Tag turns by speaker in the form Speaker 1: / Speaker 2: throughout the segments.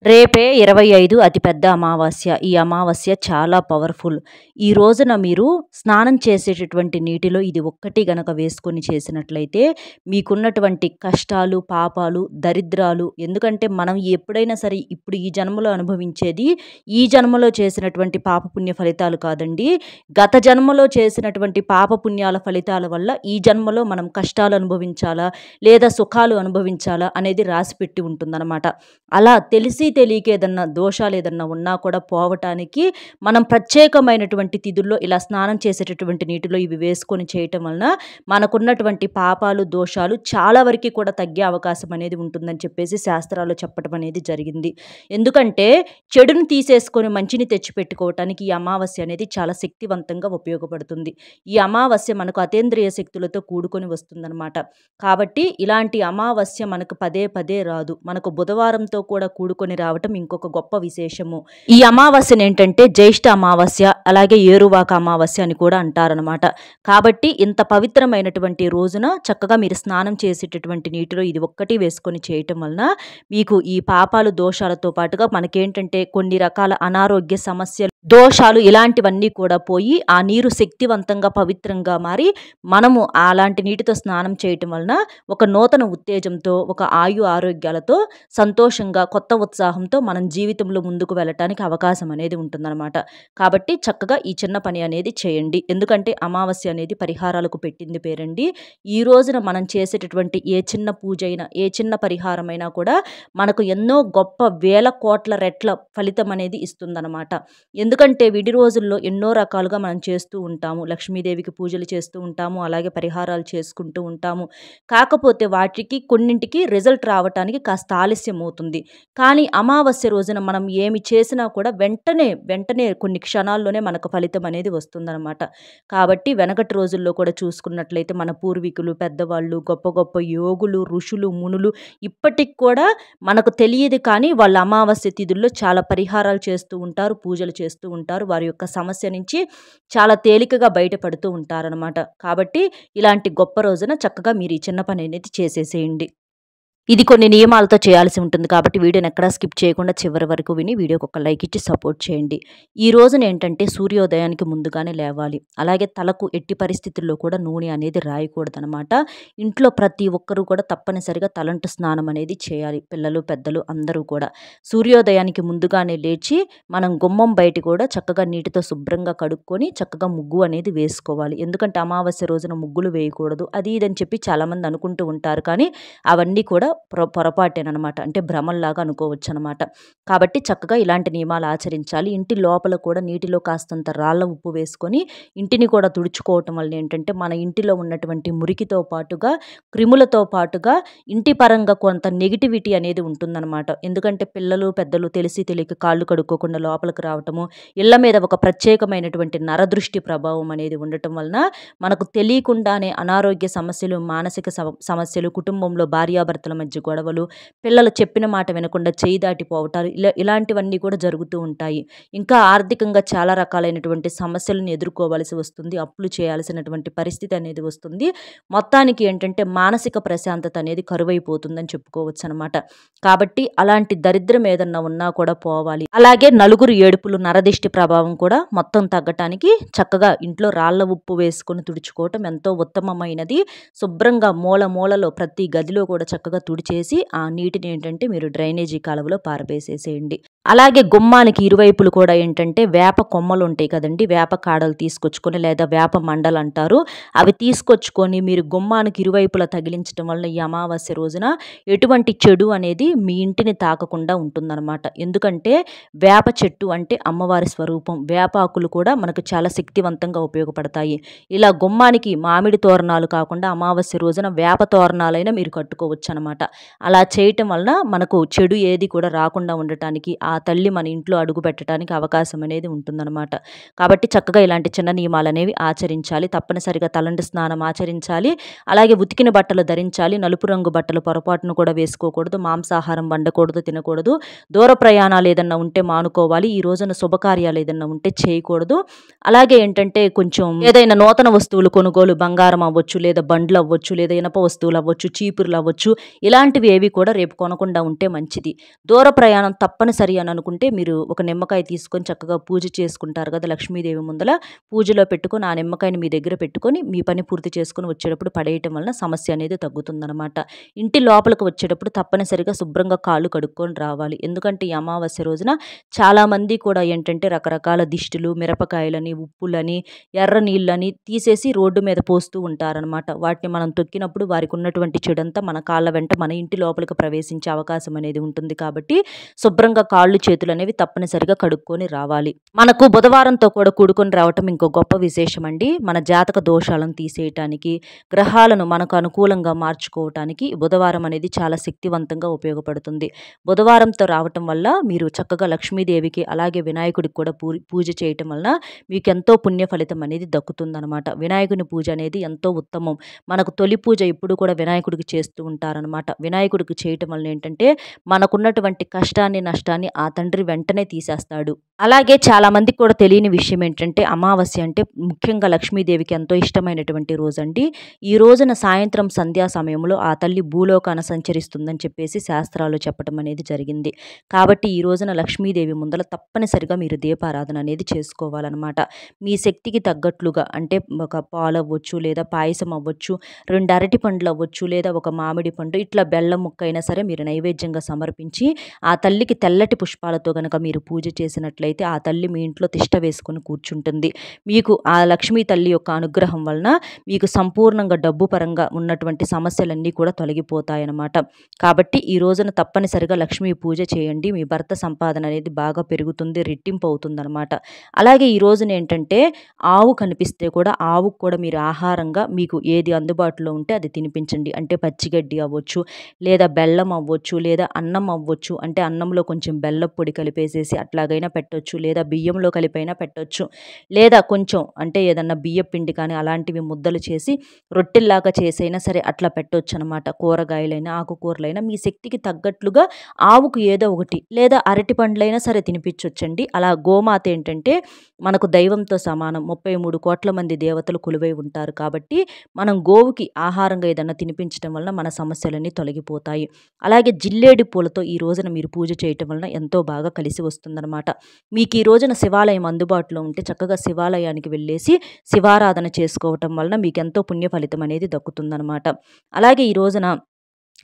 Speaker 1: రేపే 25 అతిపెద్ద అమావాస్య. ఈ అమావాస్య చాలా పవర్‌ఫుల్. ఈ రోజున మీరు స్నానం చేసేటటువంటి నీటిలో ఇది ఒక్కటి గనక వేసుకొని చేసినట్లయితే మీకున్నటువంటి కష్టాలు, పాపాలు, దరిద్రాలు ఎందుకంటే మనం ఎప్పుడైనా సరే ఇప్పుడు ఈ జన్మలో అనుభవించేది ఈ జన్మలో చేసినటువంటి పాపపుణ్య ఫలితాలు కాదండి. గత జన్మలో చేసినటువంటి పాపపుణ్యాల ఫలితాల వల్ల ఈ జన్మలో మనం కష్టాలు అనుభవించాలా? లేదా సుఖాలు అనుభవించాలా? అనేది రాసిపెట్టి ఉంటుందన్నమాట. అలా తెలిసి తెలియక ఏదన్నా దోషాలు ఏదన్నా ఉన్నా కూడా పోవటానికి మనం ప్రత్యేకమైనటువంటి తిథుల్లో ఇలా స్నానం చేసేటటువంటి నీటిలో ఇవి వేసుకొని చేయటం వలన మనకున్నటువంటి పాపాలు, దోషాలు చాలా వరకు కూడా తగ్గే అవకాశం అనేది ఉంటుందని చెప్పేసి శాస్త్రాల్లో చెప్పటం అనేది జరిగింది. ఎందుకంటే చెడుని తీసేసుకొని మంచిని తెచ్చిపెట్టుకోవటానికి ఈ అమావాస్య అనేది చాలా శక్తివంతంగా ఉపయోగపడుతుంది. ఈ అమావాస్య మనకు అతీంద్రియ శక్తులతో కూడుకొని వస్తుందన్నమాట. కాబట్టి ఇలాంటి అమావాస్య మనకు పదే పదే రాదు. మనకు బుధవారంతో కూడా కూడుకొని రావటం ఇంకొక గొప్ప విశేషము. ఈ అమావాస్యను ఏంటంటే జ్యేష్ఠ అమావాస్య అలాగే ఏరువాక అమావాస్య అని కూడా అంటారనమాట. కాబట్టి ఇంత పవిత్రమైనటువంటి రోజున చక్కగా మీరు స్నానం చేసేటటువంటి నీటిలో ఇది ఒక్కటి వేసుకొని చేయటం వలన మీకు ఈ పాపాలు దోషాలతో పాటుగా మనకేంటంటే కొన్ని రకాల అనారోగ్య సమస్యలు దోషాలు ఇలాంటివన్నీ కూడా పోయి ఆ నీరు శక్తివంతంగా పవిత్రంగా మారి మనము అలాంటి నీటితో స్నానం చేయటం వలన ఒక నూతన ఉత్తేజంతో ఒక ఆయు ఆరోగ్యాలతో సంతోషంగా కొత్త ఉత్సాహంతో మనం జీవితంలో ముందుకు వెళ్ళటానికి అవకాశం అనేది ఉంటుందన్నమాట. కాబట్టి చక్కగా ఈ చిన్న పని అనేది చేయండి. ఎందుకంటే అమావాస్య అనేది పరిహారాలకు పెట్టింది పేరండి. ఈ రోజున మనం చేసేటటువంటి ఏ చిన్న పూజ అయినా ఏ చిన్న పరిహారమైనా కూడా మనకు ఎన్నో గొప్ప వేల కోట్ల రెట్ల ఫలితం అనేది ఇస్తుందన్నమాట. ఎందుకంటే విడి రోజుల్లో ఎన్నో రకాలుగా మనం చేస్తూ ఉంటాము. లక్ష్మీదేవికి పూజలు చేస్తూ ఉంటాము. అలాగే పరిహారాలు చేసుకుంటూ ఉంటాము. కాకపోతే వాటికి కొన్నింటికి రిజల్ట్ రావటానికి కాస్త ఆలస్యం అవుతుంది. కానీ అమావాస్య రోజున మనం ఏమి చేసినా కూడా వెంటనే కొన్ని క్షణాల్లోనే మనకు ఫలితం అనేది వస్తుందన్నమాట. కాబట్టి వెనకటి రోజుల్లో కూడా చూసుకున్నట్లయితే మన పూర్వీకులు, పెద్దవాళ్ళు, గొప్ప గొప్ప యోగులు, ఋషులు, మునులు ఇప్పటికి కూడా మనకు తెలియదు కానీ వాళ్ళ అమావాస్య తిథుల్లో చాలా పరిహారాలు చేస్తూ ఉంటారు, పూజలు చేస్తూ ఉంటారు. వారి యొక్క సమస్య నుంచి చాలా తేలికగా బయటపడుతూ ఉంటారనమాట. కాబట్టి ఇలాంటి గొప్ప రోజున చక్కగా మీరు ఈ చిన్న పని అనేది చేసేసేయండి. ఇది కొన్ని నియమాలతో చేయాల్సి ఉంటుంది కాబట్టి వీడియోని ఎక్కడా స్కిప్ చేయకుండా చివరి వరకు విని వీడియోకి ఒక లైక్ ఇచ్చి సపోర్ట్ చేయండి. ఈ రోజున ఏంటంటే సూర్యోదయానికి ముందుగానే లేవాలి. అలాగే తలకు ఎట్టి పరిస్థితుల్లో కూడా నూనె అనేది రాయకూడదనమాట. ఇంట్లో ప్రతి ఒక్కరూ కూడా తప్పనిసరిగా తలంటు స్నానం అనేది చేయాలి. పిల్లలు, పెద్దలు అందరూ కూడా సూర్యోదయానికి ముందుగానే లేచి మనం గుమ్మం బయట కూడా చక్కగా నీటితో శుభ్రంగా కడుక్కొని చక్కగా ముగ్గు అనేది వేసుకోవాలి. ఎందుకంటే అమావాస్య రోజున ముగ్గులు వేయకూడదు అది ఇదని చెప్పి చాలామంది అనుకుంటూ ఉంటారు. కానీ అవన్నీ కూడా పొరపాటేనమాట. అంటే భ్రమల్లాగా అనుకోవచ్చు అనమాట. కాబట్టి చక్కగా ఇలాంటి నియమాలు ఆచరించాలి. ఇంటి లోపల కూడా నీటిలో కాస్తంత రాళ్ళ ఉప్పు వేసుకొని ఇంటిని కూడా తుడుచుకోవటం వల్ల ఏంటంటే మన ఇంటిలో ఉన్నటువంటి మురికితో పాటుగా క్రిములతో పాటుగా ఇంటి పరంగా కొంత నెగిటివిటీ అనేది ఉంటుందన్నమాట. ఎందుకంటే పిల్లలు, పెద్దలు తెలిసి తెలియక కాళ్ళు కడుక్కోకుండా లోపలికి రావటము, ఇళ్ల మీద ఒక ప్రత్యేకమైనటువంటి నరదృష్టి ప్రభావం అనేది ఉండటం వలన మనకు తెలియకుండానే అనారోగ్య సమస్యలు, మానసిక సమస్యలు, కుటుంబంలో భార్యాభర్తల మధ్య గొడవలు, పిల్లలు చెప్పిన మాట వినకుండా చేయి దాటిపోవటాలు ఇలాంటివన్నీ కూడా జరుగుతూ ఉంటాయి. ఇంకా ఆర్థికంగా చాలా రకాలైనటువంటి సమస్యలను ఎదుర్కోవాల్సి వస్తుంది. అప్పులు చేయాల్సినటువంటి పరిస్థితి అనేది వస్తుంది. మొత్తానికి ఏంటంటే మానసిక ప్రశాంతత అనేది కరువైపోతుందని చెప్పుకోవచ్చు అనమాట. కాబట్టి అలాంటి దరిద్రం ఏదన్నా ఉన్నా కూడా పోవాలి. అలాగే నలుగురు ఏడుపులు, నరదిష్టి ప్రభావం కూడా మొత్తం తగ్గటానికి చక్కగా ఇంట్లో రాళ్ళ ఉప్పు వేసుకొని తుడుచుకోవటం ఎంతో ఉత్తమమైనది. శుభ్రంగా మూలలో ప్రతి గదిలో కూడా చక్కగా తుడిచేసి ఆ నీటిని ఏంటంటే మీరు డ్రైనేజీ కాలువలో పారవేసేసేయండి. అలాగే గుమ్మానికి ఇరువైపులు కూడా ఏంటంటే వేప కొమ్మలు ఉంటాయి కదండి, వేప కాడలు తీసుకొచ్చుకొని లేదా వేప మండలు అంటారు, అవి తీసుకొచ్చుకొని మీరు గుమ్మానికి ఇరువైపులా తగిలించడం వల్ల ఈ అమావాస్య రోజున ఎటువంటి చెడు అనేది మీ ఇంటిని తాకకుండా ఉంటుందన్నమాట. ఎందుకంటే వేప చెట్టు అంటే అమ్మవారి స్వరూపం. వేపాకులు కూడా మనకు చాలా శక్తివంతంగా ఉపయోగపడతాయి. ఇలా గుమ్మానికి మామిడి తోరణాలు కాకుండా అమావాస్య రోజున వేప తోరణాలైనా మీరు కట్టుకోవచ్చు అనమాట. అలా చేయటం వలన మనకు చెడు ఏది కూడా రాకుండా ఉండటానికి, ఆ తల్లి మన ఇంట్లో అడుగు పెట్టడానికి అవకాశం అనేది ఉంటుందన్నమాట. కాబట్టి చక్కగా ఇలాంటి చిన్న నియమాలనేవి ఆచరించాలి. తప్పనిసరిగా తలంటు స్నానం ఆచరించాలి. అలాగే ఉతికిన బట్టలు ధరించాలి. నలుపు రంగు బట్టలు పొరపాటును కూడా వేసుకోకూడదు. మాంసాహారం వండకూడదు, తినకూడదు. దూర ప్రయాణాలు ఏదన్నా ఉంటే మానుకోవాలి. ఈ రోజున శుభకార్యాలు ఏదన్నా ఉంటే చేయకూడదు. అలాగే ఏంటంటే కొంచెం ఏదైనా నూతన వస్తువులు కొనుగోలు, బంగారం అవ్వచ్చు, లేదా బండ్లు అవ్వచ్చు, లేదా ఇనప వస్తువులు అవ్వచ్చు, చీపుర్లు అవ్వచ్చు, ఇలాంటివి ఏవి కూడా రేపు కొనకుండా ఉంటే మంచిది. దూర ప్రయాణం తప్పనిసరి అని అనుకుంటే మీరు ఒక నిమ్మకాయ తీసుకొని చక్కగా పూజ చేసుకుంటారు కదా లక్ష్మీదేవి ముందల, పూజలో పెట్టుకొని ఆ నిమ్మకాయని మీ దగ్గర పెట్టుకొని మీ పని పూర్తి చేసుకొని వచ్చేటప్పుడు పడేయటం వలన సమస్య అనేది తగ్గుతుందన్నమాట. ఇంటి లోపలికి వచ్చేటప్పుడు తప్పనిసరిగా శుభ్రంగా కాళ్ళు కడుక్కొని రావాలి. ఎందుకంటే ఈ అమావాస్య రోజున చాలామంది కూడా ఏంటంటే రకరకాల దిష్టిలు, మిరపకాయలని, ఉప్పులని, ఎర్ర నీళ్ళని తీసేసి రోడ్డు మీద పోస్తూ ఉంటారనమాట. వాటిని మనం తొక్కినప్పుడు వారికి ఉన్నటువంటి చెడంతా మన కాళ్ళ వెంట మన ఇంటి లోపలికి ప్రవేశించే అవకాశం అనేది ఉంటుంది. కాబట్టి శుభ్రంగా కాళ్ళు చేతులు అనేవి తప్పనిసరిగా కడుక్కొని రావాలి. మనకు బుధవారంతో కూడా కూడుకొని రావటం ఇంకో గొప్ప విశేషం అండి. మన జాతక దోషాలను తీసేయటానికి, గ్రహాలను మనకు అనుకూలంగా మార్చుకోవటానికి బుధవారం అనేది చాలా శక్తివంతంగా ఉపయోగపడుతుంది. బుధవారంతో రావటం వల్ల మీరు చక్కగా లక్ష్మీదేవికి అలాగే వినాయకుడికి కూడా పూజ చేయటం వలన మీకు ఎంతో పుణ్య ఫలితం అనేది దక్కుతుందనమాట. వినాయకుని పూజ అనేది ఎంతో ఉత్తమం. మనకు తొలి పూజ ఎప్పుడు కూడా వినాయకుడికి చేస్తూ ఉంటారనమాట. వినాయకుడికి చేయటం వలన ఏంటంటే మనకున్నటువంటి కష్టాన్ని, నష్టాన్ని ఆ తండ్రి వెంటనే తీసేస్తాడు. అలాగే చాలా మందికి కూడా తెలియని విషయం ఏంటంటే అమావాస్య అంటే ముఖ్యంగా లక్ష్మీదేవికి ఎంతో ఇష్టమైనటువంటి రోజండి. ఈ రోజున సాయంత్రం సంధ్యా సమయంలో ఆ తల్లి భూలోకాన సంచరిస్తుందని చెప్పేసి శాస్త్రాలు చెప్పడం అనేది జరిగింది. కాబట్టి ఈ రోజున లక్ష్మీదేవి ముందల తప్పనిసరిగా మీరు దీపారాధన అనేది చేసుకోవాలన్నమాట. మీ శక్తికి తగ్గట్లుగా అంటే ఒక పాలు అవ్వచ్చు, లేదా పాయసం అవ్వచ్చు, 2 అరటి పండ్లు అవ్వచ్చు, లేదా ఒక మామిడి పండు, ఇట్లా బెల్లం ముక్క అయినా సరే మీరు నైవేద్యంగా సమర్పించి ఆ తల్లికి తెల్లటి పుష్పాలతో గనక మీరు పూజ చేసినట్లయితే ఆ తల్లి మీ ఇంట్లో తిష్ట వేసుకొని కూర్చుంటుంది. మీకు ఆ లక్ష్మీ తల్లి యొక్క అనుగ్రహం వలన మీకు సంపూర్ణంగా డబ్బు పరంగా ఉన్నటువంటి సమస్యలన్నీ కూడా తొలగిపోతాయన్నమాట. కాబట్టి ఈ రోజున తప్పనిసరిగా లక్ష్మీ పూజ చేయండి. మీ భర్త సంపాదన అనేది బాగా పెరుగుతుంది, రెట్టింపు అవుతుందన్నమాట. అలాగే ఈ రోజున ఏంటంటే ఆవు కనిపిస్తే కూడా ఆవుకు కూడా మీరు ఆహారంగా మీకు ఏది అందుబాటులో ఉంటే అది తినిపించండి. అంటే పచ్చిగడ్డి అవ్వచ్చు, లేదా బెల్లం అవ్వచ్చు, లేదా అన్నం అవ్వచ్చు. అంటే అన్నంలో కొంచెం బెల్లం పొడి కలిపేసేసి అట్లాగైనా పెట్టొచ్చు, లేదా బియ్యంలో కలిపైనా పెట్టొచ్చు, లేదా కొంచెం అంటే ఏదన్నా బియ్య పిండి కానీ అలాంటివి ముద్దలు చేసి రొట్టెల్లాగా చేసైనా సరే అట్లా పెట్టొచ్చు అనమాట. కూరగాయలైనా, ఆకుకూరలైనా మీ శక్తికి తగ్గట్లుగా ఆవుకు ఏదో ఒకటి, లేదా అరటి పండ్లైనా సరే తినిపించొచ్చండి. అలా గోమాత ఏంటంటే మనకు దైవంతో సమానం. 33 కోట్ల మంది దేవతలు కొలువై ఉంటారు. కాబట్టి మనం గోవుకి ఆహారంగా ఏదన్నా తినిపించడం వలన మన సమస్యలన్నీ తొలగిపోతాయి. అలాగే జిల్లేడి పూలతో ఈ రోజున మీరు పూజ చేయటం వలన ఎంతో బాగా కలిసి వస్తుందన్నమాట. మీకు ఈ రోజున శివాలయం అందుబాటులో ఉంటే చక్కగా శివాలయానికి వెళ్ళేసి శివారాధన చేసుకోవటం వలన మీకు ఎంతో పుణ్య ఫలితం అనేది దక్కుతుందన్నమాట. అలాగే ఈ రోజున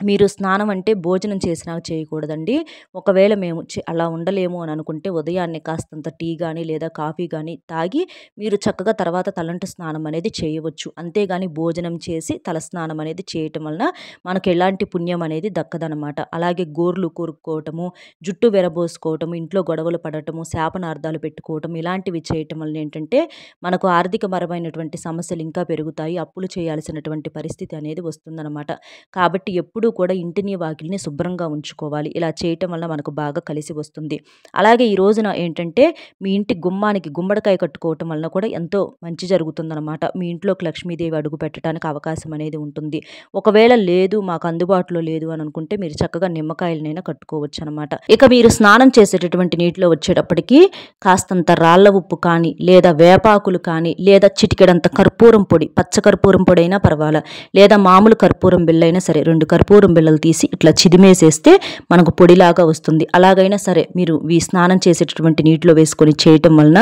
Speaker 1: మీరు స్నానం అంటే భోజనం చేసినాక చేయకూడదండి. ఒకవేళ మేము అలా ఉండలేము అని అనుకుంటే ఉదయాన్నే కాస్తంత టీ కానీ లేదా కాఫీ కానీ తాగి మీరు చక్కగా తర్వాత తలంటు స్నానం అనేది చేయవచ్చు. అంతేగాని భోజనం చేసి తలస్నానం అనేది చేయటం వలన మనకు ఎలాంటి పుణ్యం అనేది దక్కదనమాట. అలాగే గోర్లు కొరుక్కోవటము, జుట్టు విరబోసుకోవటము, ఇంట్లో గొడవలు పడటము, శాపనార్థాలు పెట్టుకోవటం ఇలాంటివి చేయటం వలన ఏంటంటే మనకు ఆర్థికపరమైనటువంటి సమస్యలు ఇంకా పెరుగుతాయి. అప్పులు చేయాల్సినటువంటి పరిస్థితి అనేది వస్తుందన్నమాట. కాబట్టి ఎప్పుడూ కూడా ఇంటిని వాకిలిని శుభ్రంగా ఉంచుకోవాలి. ఇలా చేయటం వల్ల మనకు బాగా కలిసి వస్తుంది. అలాగే ఈ రోజున ఏంటంటే మీ ఇంటి గుమ్మానికి గుమ్మడికాయ కట్టుకోవటం వలన కూడా ఎంతో మంచి జరుగుతుందన్నమాట. మీ ఇంట్లోకి లక్ష్మీదేవి అడుగు పెట్టడానికి అవకాశం అనేది ఉంటుంది. ఒకవేళ లేదు మాకు అందుబాటులో లేదు అని అనుకుంటే మీరు చక్కగా నిమ్మకాయలనైనా కట్టుకోవచ్చు అనమాట. ఇక మీరు స్నానం చేసేటటువంటి నీటిలో వచ్చేటప్పటికి కాస్తంత రాళ్ళ ఉప్పు కానీ, లేదా వేపాకులు కానీ, లేదా చిటికెడంత కర్పూరం పొడి, పచ్చ కర్పూరం పొడి అయినా పర్వాలా, లేదా మామూలు కర్పూరం బిళ్ళైనా సరే 2 కర్పూరం బిళ్ళలు తీసి ఇట్లా చిదిమేసేస్తే మనకు పొడిలాగా వస్తుంది. అలాగైనా సరే మీరు ఈ స్నానం చేసేటటువంటి నీటిలో వేసుకొని చేయటం వలన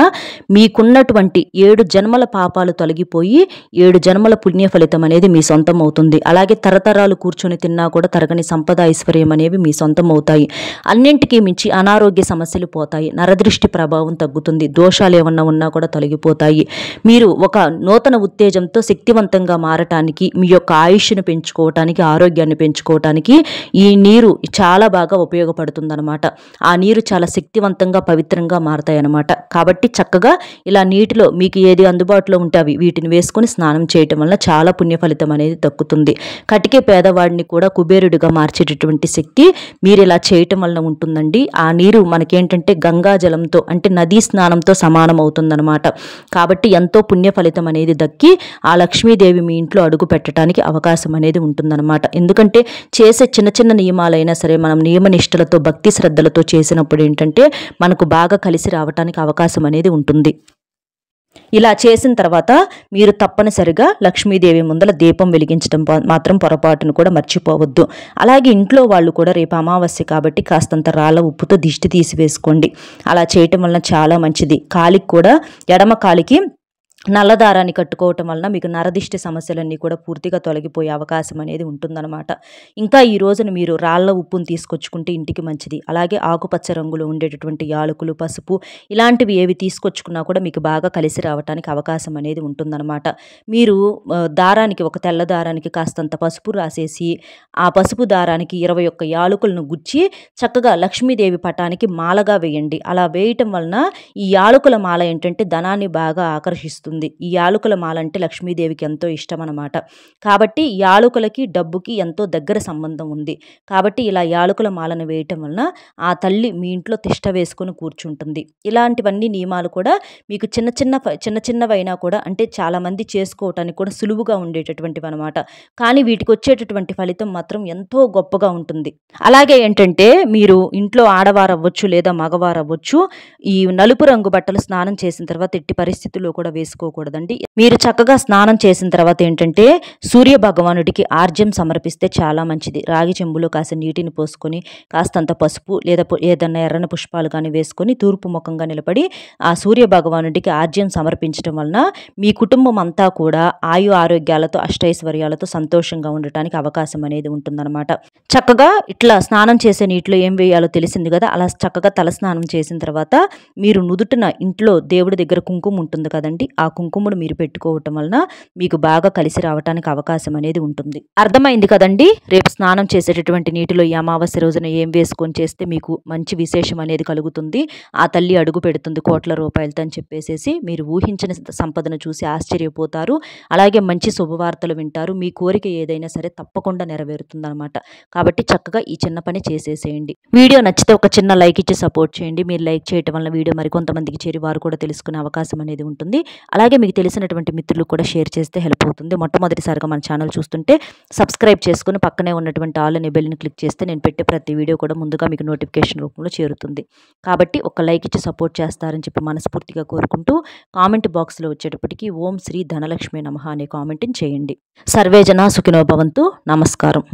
Speaker 1: మీకున్నటువంటి 7 జన్మల పాపాలు తొలగిపోయి 7 జన్మల పుణ్య ఫలితం అనేది మీ సొంతం అవుతుంది. అలాగే తరతరాలు కూర్చొని తిన్నా కూడా తరగని సంపద, ఐశ్వర్యం అనేవి మీ సొంతం అవుతాయి. అన్నింటికీ మించి అనారోగ్య సమస్యలు పోతాయి. నరదృష్టి ప్రభావం తగ్గుతుంది. దోషాలు ఏమన్నా ఉన్నా కూడా తొలగిపోతాయి. మీరు ఒక నూతన ఉత్తేజంతో శక్తివంతంగా మారటానికి, మీ యొక్క ఆయుష్ను పెంచుకోవటానికి, ఆరోగ్యాన్ని పెంచుకోవటానికి తెచ్చుకోవటానికి ఈ నీరు చాలా బాగా ఉపయోగపడుతుందన్నమాట. ఆ నీరు చాలా శక్తివంతంగా పవిత్రంగా మారతాయి అన్నమాట. కాబట్టి చక్కగా ఇలా నీటిలో మీకు ఏది అందుబాటులో ఉంటే వీటిని వేసుకొని స్నానం చేయటం వల్ల చాలా పుణ్య ఫలితం అనేది దక్కుతుంది. కటికే పేదవాడిని కూడా కుబేరుడిగా మార్చేటటువంటి శక్తి మీరు ఇలా చేయటం వల్ల ఉంటుందండి. ఆ నీరు మనకేంటంటే గంగా జలంతో అంటే నదీ స్నానంతో సమానం అవుతుందన్నమాట. కాబట్టి ఎంతో పుణ్య ఫలితం అనేది దక్కి ఆ లక్ష్మీదేవి మీ ఇంట్లో అడుగు పెట్టడానికి అవకాశం అనేది ఉంటుందన్నమాట. ఎందుకంటే చేసే చిన్న చిన్న నియమాలైనా సరే మనం నియమనిష్టలతో భక్తి శ్రద్ధలతో చేసినప్పుడు ఏంటంటే మనకు బాగా కలిసి రావడానికి అవకాశం అనేది ఉంటుంది. ఇలా చేసిన తర్వాత మీరు తప్పనిసరిగా లక్ష్మీదేవి ముందల దీపం వెలిగించడం మాత్రం పొరపాటును కూడా మర్చిపోవద్దు. అలాగే ఇంట్లో వాళ్ళు కూడా రేపు అమావాస్య కాబట్టి కాస్తంత రాళ్ళ ఉప్పుతో దిష్టి తీసివేసుకోండి. అలా చేయటం వలన చాలా మంచిది. కాలికి కూడా ఎడమ కాలికి నల్లదారాన్ని కట్టుకోవటం వలన మీకు నరదిష్టి సమస్యలన్నీ కూడా పూర్తిగా తొలగిపోయే అవకాశం అనేది ఉంటుందన్నమాట. ఇంకా ఈ రోజున మీరు రాళ్ళ ఉప్పును తీసుకొచ్చుకుంటే ఇంటికి మంచిది. అలాగే ఆకుపచ్చ రంగులో ఉండేటటువంటి యాలకులు, పసుపు ఇలాంటివి ఏవి తీసుకొచ్చుకున్నా కూడా మీకు బాగా కలిసి రావడానికి అవకాశం అనేది ఉంటుందన్నమాట. మీరు దారానికి ఒక తెల్ల దారానికి కాస్తంత పసుపు రాసేసి ఆ పసుపు దారానికి 21 యాలకులను గుచ్చి చక్కగా లక్ష్మీదేవి పటానికి మాలగా వేయండి. అలా వేయటం వలన ఈ యాలకుల మాల ఏంటంటే ధనాన్ని బాగా ఆకర్షిస్తుంది. ఈ యాలకుల మాల అంటే లక్ష్మీదేవికి ఎంతో ఇష్టం అన్నమాట. కాబట్టి యాలకులకి డబ్బుకి ఎంతో దగ్గర సంబంధం ఉంది. కాబట్టి ఇలా యాలకుల మాలను వేయటం వలన ఆ తల్లి మీ ఇంట్లో తిష్ట వేసుకొని కూర్చుంటుంది. ఇలాంటివన్నీ నియమాలు కూడా మీకు చిన్న చిన్నవైనా కూడా అంటే చాలామంది చేసుకోవటానికి కూడా సులువుగా ఉండేటటువంటివి అనమాట. కానీ వీటికి వచ్చేటటువంటి ఫలితం మాత్రం ఎంతో గొప్పగా ఉంటుంది. అలాగే ఏంటంటే మీరు ఇంట్లో ఆడవారు అవ్వచ్చు లేదా మగవారు అవ్వచ్చు, ఈ నలుపు రంగు బట్టలు స్నానం చేసిన తర్వాత ఎట్టి పరిస్థితుల్లో కూడా వేసుకోకూడదండి. మీరు చక్కగా స్నానం చేసిన తర్వాత ఏంటంటే సూర్య భగవానుడికి ఆర్జ్యం సమర్పిస్తే చాలా మంచిది. రాగి చెంబులో కాస్త నీటిని పోసుకొని కాస్తంత పసుపు లేదా ఏదన్నా ఎర్రని పుష్పాలు కానీ వేసుకొని తూర్పు ముఖంగా నిలబడి ఆ సూర్య భగవానుడికి ఆర్జ్యం సమర్పించడం వలన మీ కుటుంబం అంతా కూడా ఆయు ఆరోగ్యాలతో అష్టైశ్వర్యాలతో సంతోషంగా ఉండటానికి అవకాశం అనేది ఉంటుందన్నమాట. చక్కగా ఇట్లా స్నానం చేసే నీటిలో ఏం వేయాలో తెలిసింది కదా. అలా చక్కగా తల స్నానం చేసిన తర్వాత మీరు నుదుటిన ఇంట్లో దేవుడి దగ్గర కుంకుమ ఉంటుంది కదండి, ఆ కుంకుమను మీరు పెట్టుకోవటం వలన మీకు బాగా కలిసి రావడానికి అవకాశం అనేది ఉంటుంది. అర్థమైంది కదండి. రేపు స్నానం చేసేటటువంటి నీటిలో ఈ అమావాస్య రోజున ఏం వేసుకొని చేస్తే మీకు మంచి విశేషం అనేది కలుగుతుంది, ఆ తల్లి అడుగు పెడుతుంది కోట్ల రూపాయలతో అని చెప్పేసి మీరు ఊహించిన సంపదను చూసి ఆశ్చర్యపోతారు. అలాగే మంచి శుభవార్తలు వింటారు. మీ కోరిక ఏదైనా సరే తప్పకుండా నెరవేరుతుంది అనమాట. కాబట్టి చక్కగా ఈ చిన్న పని చేసేసేయండి. వీడియో నచ్చితే ఒక చిన్న లైక్ ఇచ్చి సపోర్ట్ చేయండి. మీరు లైక్ చేయటం వల్ల వీడియో మరికొంతమందికి చేరి వారు కూడా తెలుసుకునే అవకాశం అనేది ఉంటుంది. అలాగే మీకు తెలిసినటువంటి మిత్రులు కూడా షేర్ చేస్తే హెల్ప్ అవుతుంది. మొట్టమొదటిసారిగా మన ఛానల్ చూస్తుంటే సబ్స్క్రైబ్ చేసుకుని పక్కనే ఉన్నటువంటి ఆల్ అనే బెల్ని క్లిక్ చేస్తే నేను పెట్టే ప్రతి వీడియో కూడా ముందుగా మీకు నోటిఫికేషన్ రూపంలో చేరుతుంది. కాబట్టి ఒక లైక్ ఇచ్చి సపోర్ట్ చేస్తారని చెప్పి మనస్ఫూర్తిగా కోరుకుంటూ కామెంట్ బాక్స్లో వచ్చేటప్పటికి ఓం శ్రీ ధనలక్ష్మి నమః అనే కామెంట్ని చేయండి. సర్వే జనా సుఖినో భవంతు. నమస్కారం.